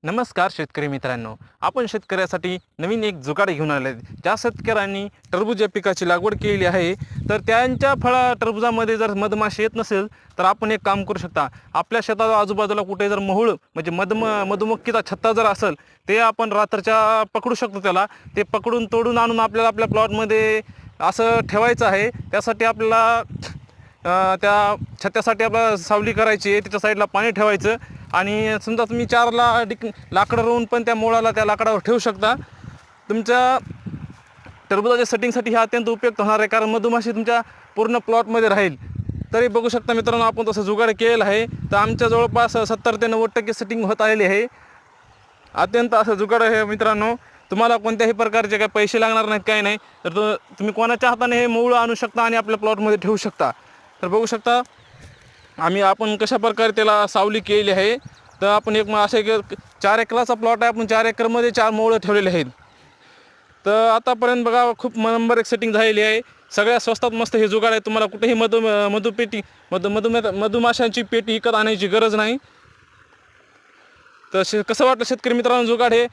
नमस्कार शेतकरी मित्रांनो, आपण शेतकऱ्यासाठी नवीन एक जुगाड घेऊन आले. ज्या शेतकऱ्यांनी टरबूज या पिकाची लागवड केलेली आहे, तर त्यांच्या टरबुजामध्ये जर मधमाशी येत नसेल तर आपण एक काम करू शकता. आपल्या शेताच्या आजूबाजूला कुठे जर मोहूळ म्हणजे मधुमक्खीचा छत्ता जर असेल, ते आपण रात्रीच्या पकडू शकतो. त्याला ते पकडून तोडून आणून आपल्याला आपल्या प्लॉटमध्ये असं ठेवायचं आहे. त्यासाठी आपल्याला त्या छत्त्यासाठी आपल्याला सावली करायची आहे, त्याच्या साईडला पाणी ठेवायचं आणि समजा तुम्ही लाकडं रोवून पण त्या मुळाला त्या लाकडावर ठेवू शकता. तुमच्या टरबुजाच्या सेटिंगसाठी हा अत्यंत उपयुक्त होणार आहे, कारण मधुमाशी तुमच्या पूर्ण प्लॉटमध्ये राहील. तरी बघू शकता मित्रांनो, आपण तसं जुगाड केलेलं आहे. तर आमच्या जवळपास 70 ते 90% सेटिंग होत आलेली आहे. अत्यंत असं जुगाड आहे मित्रांनो. तुम्हाला कोणत्याही प्रकारचे काही पैसे लागणार नाहीत, काही नाही. तर तुम्ही कोणाच्या हाताने हे मूळ आणू शकता आणि आपल्या प्लॉटमध्ये ठेवू शकता. तर बघू शकता आपण कशा प्रकारे त्याला सावली केलेली आहे. तर आपण असे 4 एकराचा प्लॉट आहे. आपण 4 एकरमध्ये 4 मोळं ठेवलेले आहेत. तर आतापर्यंत बघा खूप नंबर एक सेटिंग झालेली आहे. सगळ्या स्वस्तात मस्त हे जुगाड आहे. तुम्हाला कुठेही मधुमाशांची पेटी विकत आणायची गरज नाही. तर कसं वाटलं शेतकरी मित्रांनो जुगाड हे?